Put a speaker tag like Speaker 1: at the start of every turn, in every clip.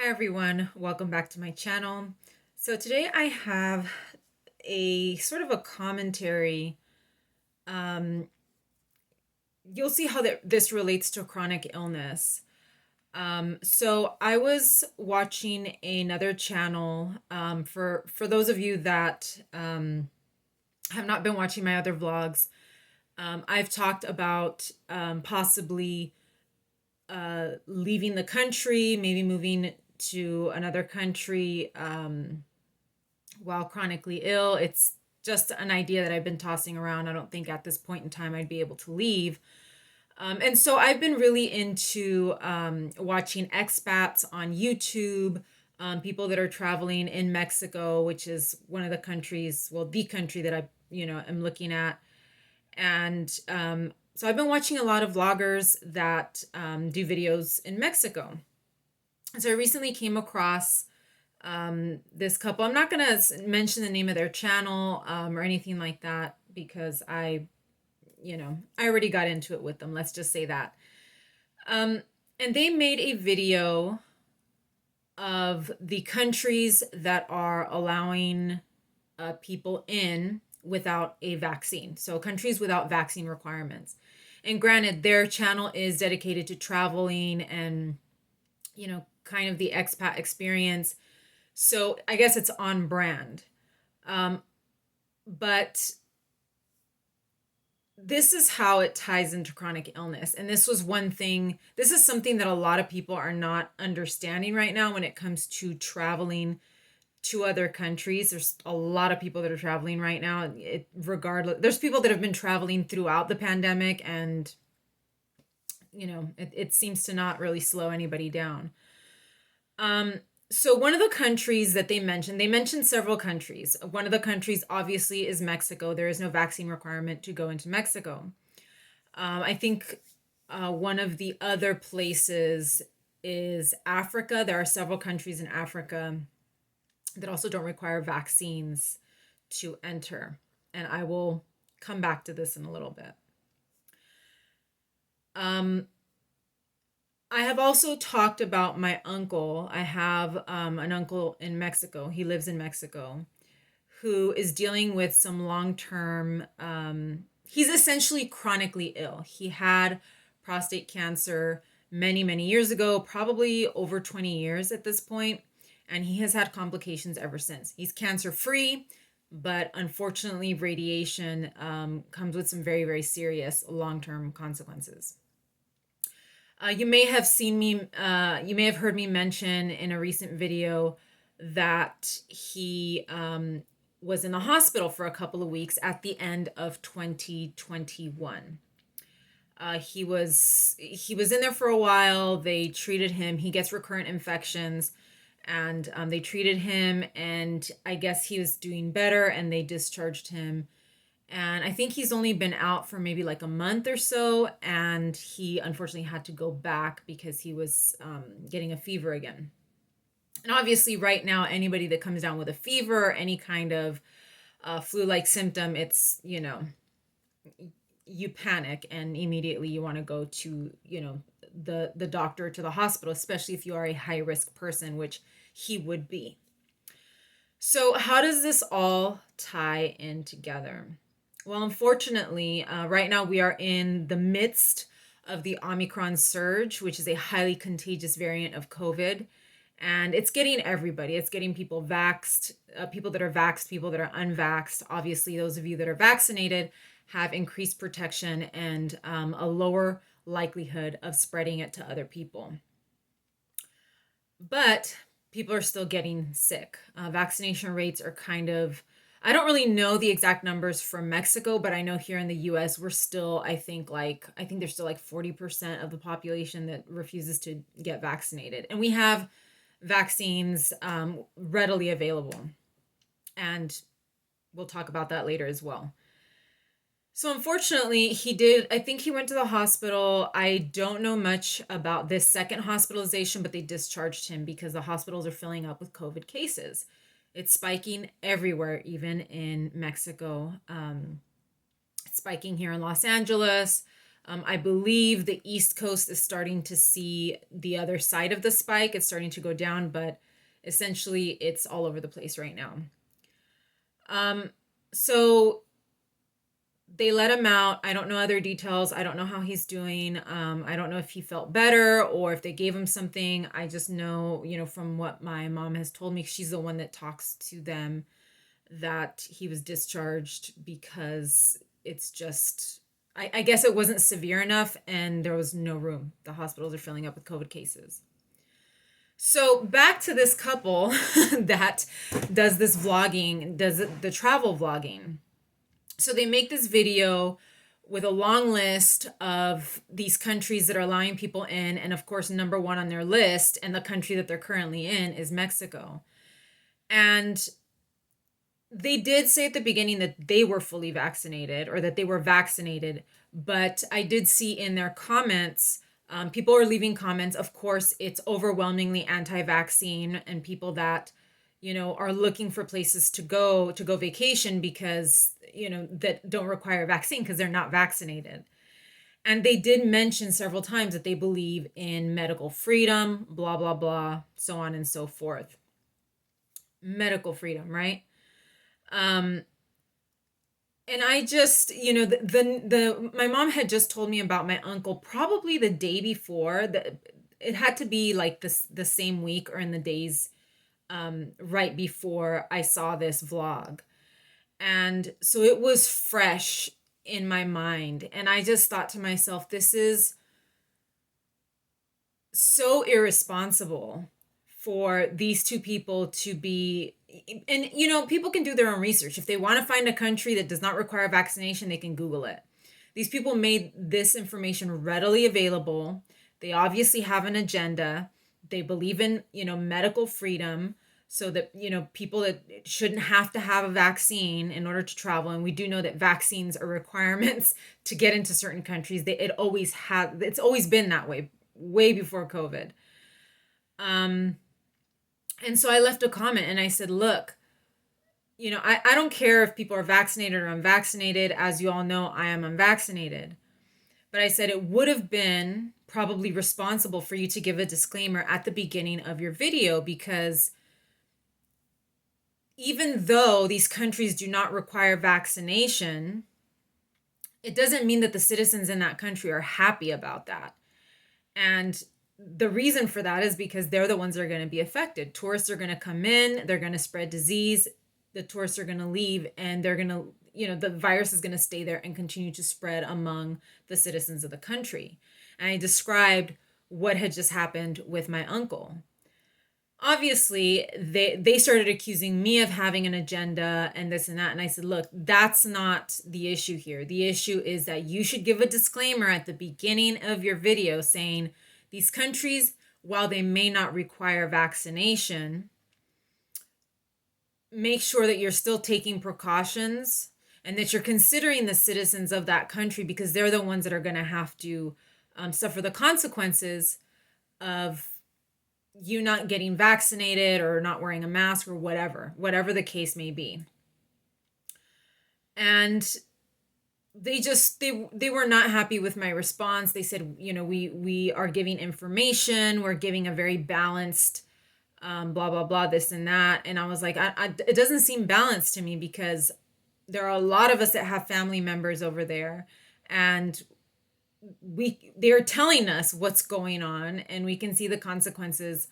Speaker 1: Hi everyone, welcome back to my channel. So today I have a sort of a commentary. Um, you'll see how this relates to chronic illness. So I was watching another channel. For those of you that have not been watching my other vlogs, I've talked about possibly leaving the country, maybe moving to another country. While chronically ill. It's just an idea that I've been tossing around. I don't think at this point in time I'd be able to leave. And so I've been really into watching expats on YouTube, people that are traveling in Mexico, which is one of the countries, well, the country that am looking at. And so I've been watching a lot of vloggers that do videos in Mexico. And so I recently came across this couple. I'm not gonna mention the name of their channel or anything like that because I already got into it with them. Let's just say that. And they made a video of the countries that are allowing people in without a vaccine. So countries without vaccine requirements. And granted, their channel is dedicated to traveling and kind of the expat experience. So I guess it's on brand. Um, but this is how it ties into chronic illness. And this is something that a lot of people are not understanding right now when it comes to traveling to other countries. There's a lot of people that are traveling right now. There's people that have been traveling throughout the pandemic, and it seems to not really slow anybody down. So one of the countries that they mentioned several countries. One of the countries obviously is Mexico. There is no vaccine requirement to go into Mexico. I think one of the other places is Africa. There are several countries in Africa that also don't require vaccines to enter. And I will come back to this in a little bit. I have also talked about my uncle. I have an uncle in Mexico. He lives in Mexico, who is dealing with some long term, he's essentially chronically ill. He had prostate cancer many, many years ago, probably over 20 years at this point, and he has had complications ever since. He's cancer free, but unfortunately, radiation comes with some very, very serious long term consequences. You may have you may have heard me mention in a recent video that he was in the hospital for a couple of weeks at the end of 2021. He was in there for a while. They treated him. He gets recurrent infections, and they treated him. And I guess he was doing better, and they discharged him. And I think he's only been out for maybe like a month or so, and he unfortunately had to go back because he was getting a fever again. And obviously, right now, anybody that comes down with a fever or any kind of flu-like symptom, it's you panic and immediately you want to go to the doctor, to the hospital, especially if you are a high risk person, which he would be. So how does this all tie in together? Well, unfortunately, right now we are in the midst of the Omicron surge, which is a highly contagious variant of COVID. And it's getting everybody. It's getting people vaxxed, people that are vaxxed, people that are unvaxxed. Obviously, those of you that are vaccinated have increased protection and a lower likelihood of spreading it to other people. But people are still getting sick. Vaccination rates are I don't really know the exact numbers from Mexico, but I know here in the US, we're still, I think there's still like 40% of the population that refuses to get vaccinated. And we have vaccines readily available. And we'll talk about that later as well. So unfortunately, I think he went to the hospital. I don't know much about this second hospitalization, but they discharged him because the hospitals are filling up with COVID cases. It's spiking everywhere, even in Mexico. It's spiking here in Los Angeles. I believe the East Coast is starting to see the other side of the spike. It's starting to go down, but essentially it's all over the place right now. So they let him out. I don't know other details. I don't know how he's doing. I don't know if he felt better or if they gave him something. I just know, from what my mom has told me, she's the one that talks to them, that he was discharged because it's just, I guess it wasn't severe enough and there was no room. The hospitals are filling up with COVID cases. So back to this couple that does this vlogging, does the travel vlogging. So they make this video with a long list of these countries that are allowing people in. And of course, number one on their list, and the country that they're currently in, is Mexico. And they did say at the beginning that they were fully vaccinated, or that they were vaccinated. But I did see in their comments, people are leaving comments. Of course, it's overwhelmingly anti-vaccine, and people that are looking for places to go vacation because that don't require a vaccine because they're not vaccinated. And they did mention several times that they believe in medical freedom, blah blah blah, so on and so forth. Medical freedom, right? And I just, the my mom had just told me about my uncle probably the day before. That it had to be like the same week or in the days right before I saw this vlog. And so it was fresh in my mind. And I just thought to myself, this is so irresponsible for these two people to be. And, people can do their own research. If they want to find a country that does not require vaccination, they can Google it. These people made this information readily available. They obviously have an agenda. They believe in, medical freedom, so that, people that shouldn't have to have a vaccine in order to travel. And we do know that vaccines are requirements to get into certain countries. It's always been that way, way before COVID. And so I left a comment and I said, look, I don't care if people are vaccinated or unvaccinated. As you all know, I am unvaccinated. But I said it would have been probably responsible for you to give a disclaimer at the beginning of your video, because even though these countries do not require vaccination, it doesn't mean that the citizens in that country are happy about that. And the reason for that is because they're the ones that are going to be affected. Tourists are going to come in, they're going to spread disease, the tourists are going to leave, and they're going to, the virus is going to stay there and continue to spread among the citizens of the country. And I described what had just happened with my uncle. Obviously, they started accusing me of having an agenda and this and that. And I said, look, that's not the issue here. The issue is that you should give a disclaimer at the beginning of your video saying these countries, while they may not require vaccination, make sure that you're still taking precautions and that you're considering the citizens of that country, because they're the ones that are going to have to suffer the consequences of you not getting vaccinated or not wearing a mask or whatever the case may be. And they were not happy with my response. They said, we are giving information, we're giving a very balanced blah blah blah, this and that. And I was like, it doesn't seem balanced to me, because there are a lot of us that have family members over there, and they're telling us what's going on, and we can see the consequences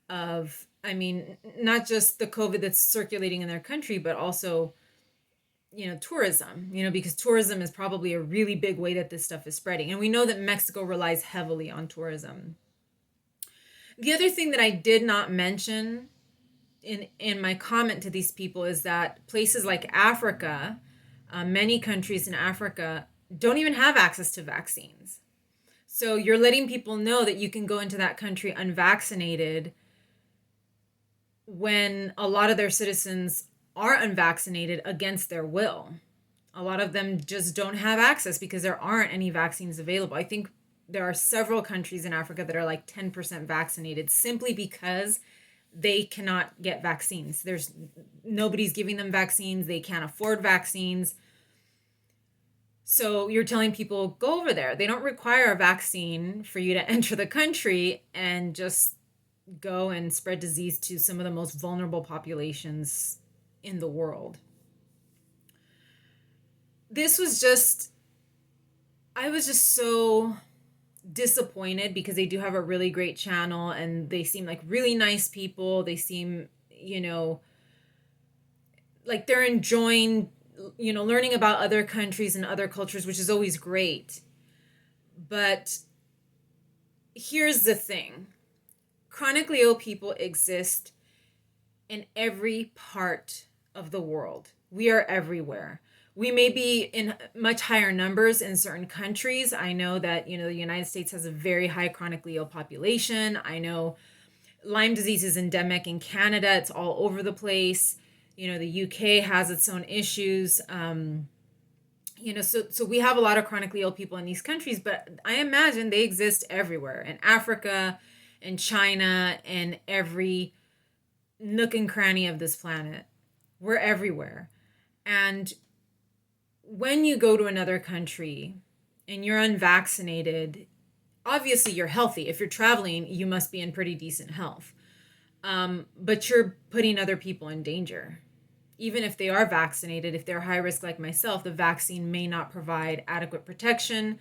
Speaker 1: of, not just the COVID that's circulating in their country, but also, tourism, because tourism is probably a really big way that this stuff is spreading. And we know that Mexico relies heavily on tourism. The other thing that I did not mention in my comment to these people is that places like Africa, many countries in Africa, don't even have access to vaccines. So you're letting people know that you can go into that country unvaccinated when a lot of their citizens are unvaccinated against their will. A lot of them just don't have access because there aren't any vaccines available. I think there are several countries in Africa that are like 10% vaccinated simply because they cannot get vaccines. Nobody's giving them vaccines. They can't afford vaccines. So you're telling people, go over there. They don't require a vaccine for you to enter the country and just go and spread disease to some of the most vulnerable populations in the world. This was just, I was just so disappointed because they do have a really great channel and they seem like really nice people. They seem, like they're enjoying, learning about other countries and other cultures, which is always great. But here's the thing: chronically ill people exist in every part of the world. We are everywhere. We may be in much higher numbers in certain countries. I know that, the United States has a very high chronically ill population. I know Lyme disease is endemic in Canada. It's all over the place. The UK has its own issues. So we have a lot of chronically ill people in these countries, but I imagine they exist everywhere, in Africa, in China, and every nook and cranny of this planet. We're everywhere. And when you go to another country and you're unvaccinated, obviously you're healthy. If you're traveling, you must be in pretty decent health. But you're putting other people in danger. Even if they are vaccinated, if they're high risk like myself, the vaccine may not provide adequate protection,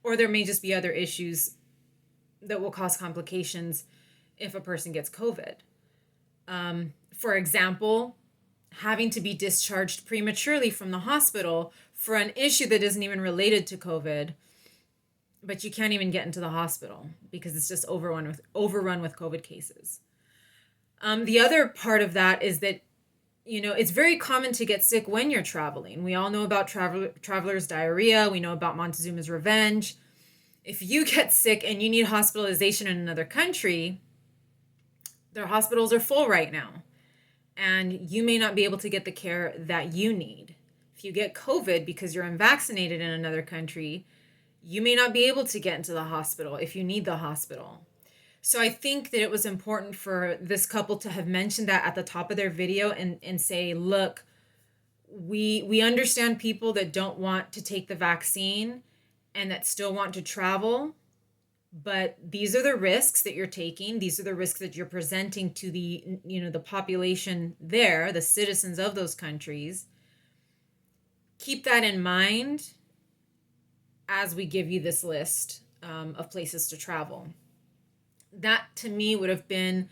Speaker 1: or there may just be other issues that will cause complications if a person gets COVID. For example, having to be discharged prematurely from the hospital for an issue that isn't even related to COVID, but you can't even get into the hospital because it's just overrun with COVID cases. The other part of that is that, it's very common to get sick when you're traveling. We all know about traveler's diarrhea. We know about Montezuma's revenge. If you get sick and you need hospitalization in another country, their hospitals are full right now, and you may not be able to get the care that you need. If you get COVID because you're unvaccinated in another country, you may not be able to get into the hospital if you need the hospital. So I think that it was important for this couple to have mentioned that at the top of their video and say, look, we understand people that don't want to take the vaccine and that still want to travel, but these are the risks that you're taking. These are the risks that you're presenting to the population there, the citizens of those countries. Keep that in mind as we give you this list of places to travel. That to me would have been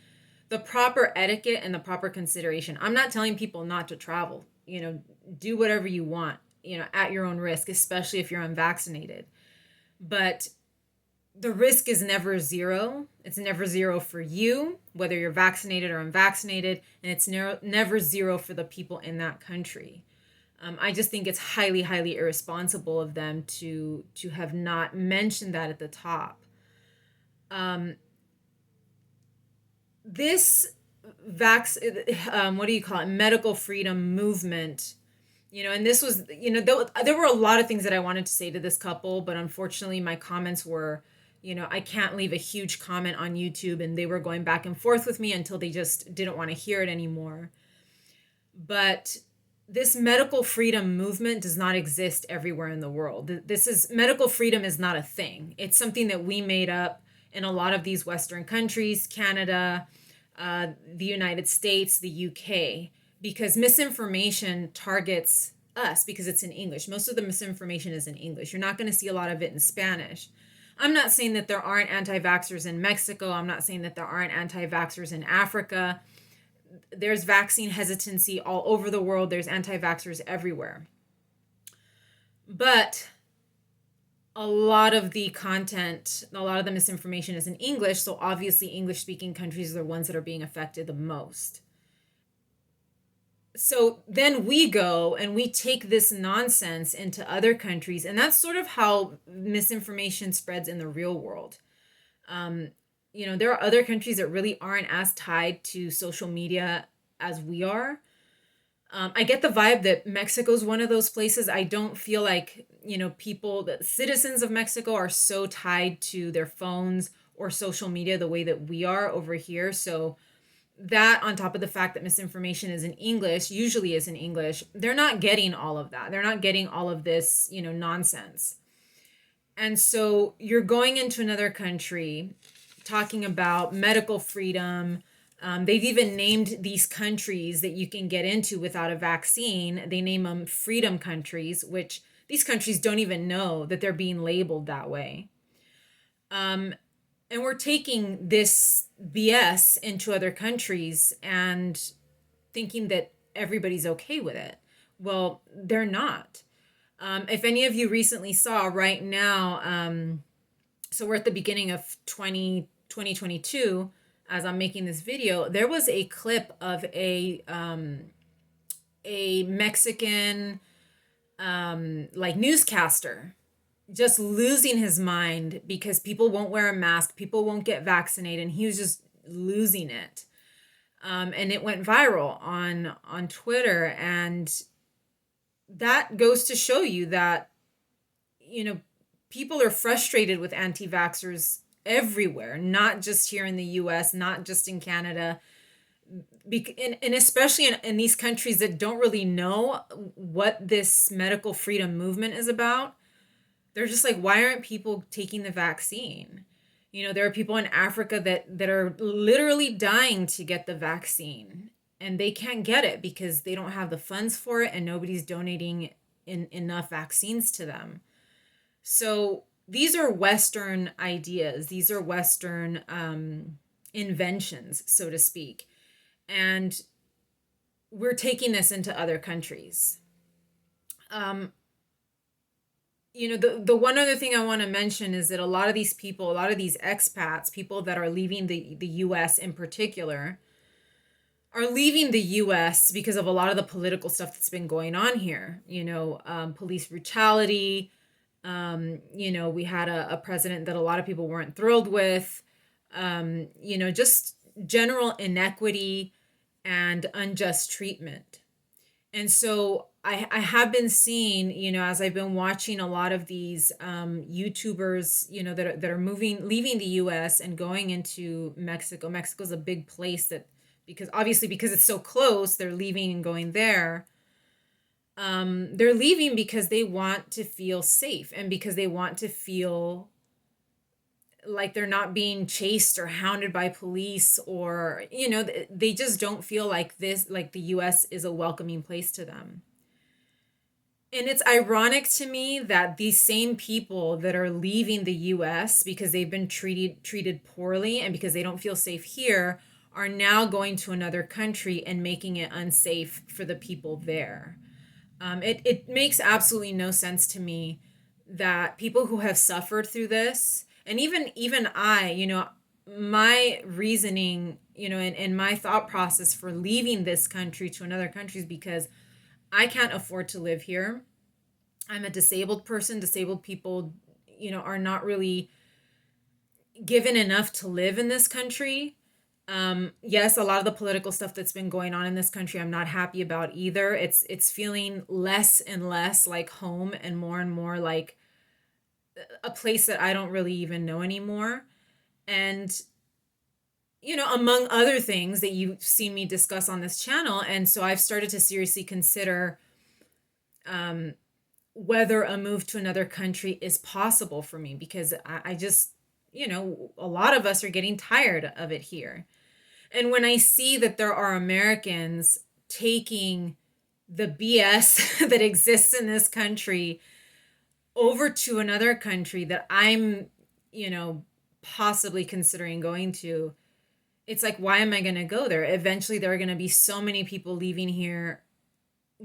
Speaker 1: the proper etiquette and the proper consideration. I'm not telling people not to travel. Do whatever you want, at your own risk, especially if you're unvaccinated. But the risk is never zero. It's never zero for you, whether you're vaccinated or unvaccinated, and it's never zero for the people in that country. I just think it's highly, highly irresponsible of them to have not mentioned that at the top. This what do you call it? Medical freedom movement, and this was, there were a lot of things that I wanted to say to this couple, but unfortunately my comments were, I can't leave a huge comment on YouTube, and they were going back and forth with me until they just didn't want to hear it anymore. But this medical freedom movement does not exist everywhere in the world. Medical freedom is not a thing. It's something that we made up in a lot of these Western countries, Canada, the United States, the UK, because misinformation targets us because it's in English. Most of the misinformation is in English. You're not going to see a lot of it in Spanish. I'm not saying that there aren't anti-vaxxers in Mexico. I'm not saying that there aren't anti-vaxxers in Africa. There's vaccine hesitancy all over the world. There's anti-vaxxers everywhere. But a lot of the content, a lot of the misinformation is in English, so obviously English-speaking countries are the ones that are being affected the most. So then we go and we take this nonsense into other countries, and that's sort of how misinformation spreads in the real world. There are other countries that really aren't as tied to social media as we are. I get the vibe that Mexico's one of those places. I don't feel like, the citizens of Mexico are so tied to their phones or social media the way that we are over here. So that on top of the fact that misinformation is in English, usually is in English, they're not getting all of that. They're not getting all of this, nonsense. And so you're going into another country talking about medical freedom. They've even named these countries that you can get into without a vaccine. They name them freedom countries, which these countries don't even know that they're being labeled that way. And we're taking this BS into other countries and thinking that everybody's okay with it. Well, they're not. If any of you recently saw right now, so we're at the beginning of 2022, as I'm making this video, there was a clip of a Mexican like newscaster just losing his mind because people won't wear a mask, people won't get vaccinated, and he was just losing it. And it went viral on Twitter, and that goes to show you that people are frustrated with anti-vaxxers everywhere, not just here in the US, not just in Canada, and especially in these countries that don't really know what this medical freedom movement is about. They're just like, why aren't people taking the vaccine? There are people in Africa that are literally dying to get the vaccine, and they can't get it because they don't have the funds for it, and nobody's donating enough vaccines to them. So these are Western ideas. These are Western inventions, so to speak. And we're taking this into other countries. The one other thing I want to mention is that a lot of these people, a lot of these expats, people that are leaving the US in particular, are leaving the US because of a lot of the political stuff that's been going on here. Police brutality. We had a president that a lot of people weren't thrilled with. Just general inequity and unjust treatment. And so I have been seeing, as I've been watching a lot of these YouTubers, that are leaving the US and going into Mexico. Mexico's a big place because it's so close, they're leaving and going there. They're leaving because they want to feel safe and because they want to feel like they're not being chased or hounded by police, or they just don't feel like the US is a welcoming place to them. And it's ironic to me that these same people that are leaving the US because they've been treated poorly and because they don't feel safe here are now going to another country and making it unsafe for the people there. It makes absolutely no sense to me that people who have suffered through this, and even I, my reasoning, and my thought process for leaving this country to another country is because I can't afford to live here. I'm a disabled person. Disabled people, are not really given enough to live in this country. Yes, a lot of the political stuff that's been going on in this country, I'm not happy about either. It's feeling less and less like home and more like a place that I don't really even know anymore. And among other things that you've seen me discuss on this channel. And so I've started to seriously consider whether a move to another country is possible for me, because I just, a lot of us are getting tired of it here. And when I see that there are Americans taking the BS that exists in this country over to another country that I'm, possibly considering going to, it's like, why am I going to go there? Eventually, there are going to be so many people leaving here,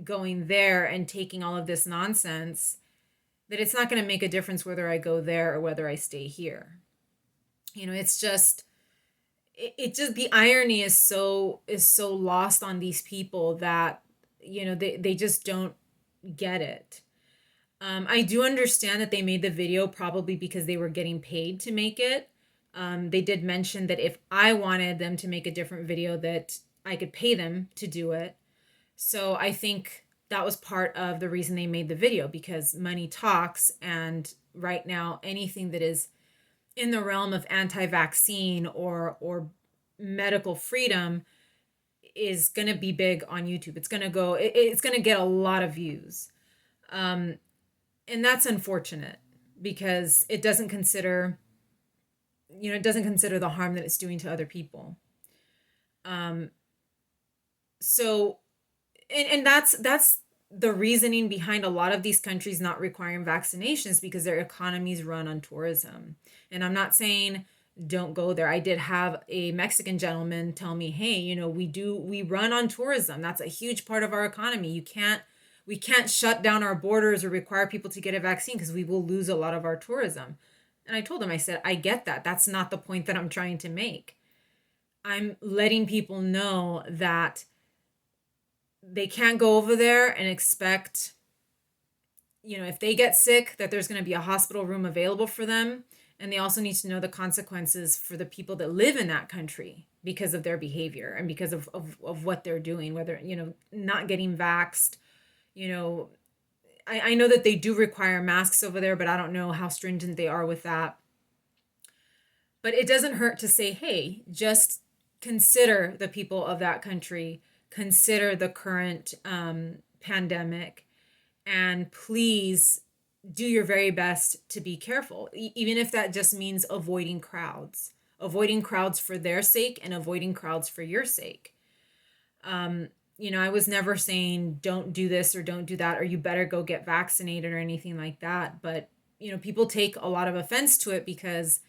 Speaker 1: going there and taking all of this nonsense, that it's not going to make a difference whether I go there or whether I stay here. It's just, the irony is so lost on these people that, they just don't get it. I do understand that they made the video probably because they were getting paid to make it. They did mention that if I wanted them to make a different video, that I could pay them to do it. So I think that was part of the reason they made the video, because money talks. And right now, anything that is in the realm of anti-vaccine or medical freedom, is going to be big on YouTube. It's going to go, it's going to get a lot of views. Um, and that's unfortunate because it doesn't consider, it doesn't consider the harm that it's doing to other people. Um, so, and that's the reasoning behind a lot of these countries not requiring vaccinations, because their economies run on tourism. And I'm not saying don't go there. I did have a Mexican gentleman tell me, hey, we run on tourism. That's a huge part of our economy. We can't shut down our borders or require people to get a vaccine because we will lose a lot of our tourism. And I told him, I said, I get that. That's not the point that I'm trying to make. I'm letting people know that they can't go over there and expect, if they get sick, that there's going to be a hospital room available for them. And they also need to know the consequences for the people that live in that country because of their behavior and because of what they're doing, whether, not getting vaxxed. I know that they do require masks over there, but I don't know how stringent they are with that. But it doesn't hurt to say, hey, just consider the people of that country, consider the current pandemic, and please do your very best to be careful, even if that just means avoiding crowds for their sake and avoiding crowds for your sake. I was never saying don't do this or don't do that or you better go get vaccinated or anything like that. But, people take a lot of offense to it because,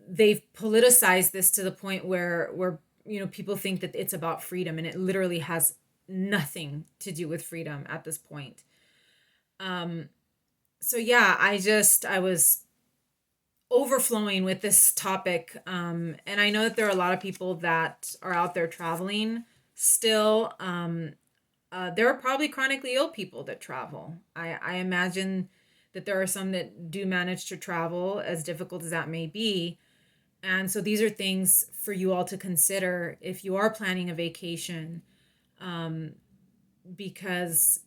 Speaker 1: they've politicized this to the point where people think that it's about freedom, and it literally has nothing to do with freedom at this point. So yeah, I was overflowing with this topic. And I know that there are a lot of people that are out there traveling still. There are probably chronically ill people that travel. I imagine that there are some that do manage to travel, as difficult as that may be. And so these are things for you all to consider if you are planning a vacation. Because,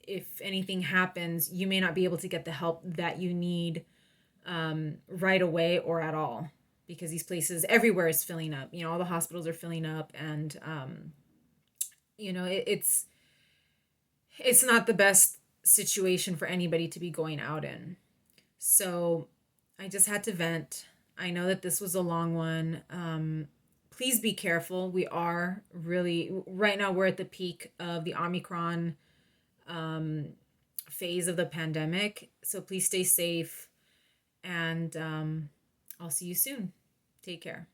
Speaker 1: if anything happens, you may not be able to get the help that you need right away or at all, because these places everywhere is filling up. All the hospitals are filling up, and it's not the best situation for anybody to be going out in. So I just had to vent. I know that this was a long one. Please be careful. We are really, right now, we're at the peak of the Omicron phase of the pandemic. So please stay safe, and I'll see you soon. Take care.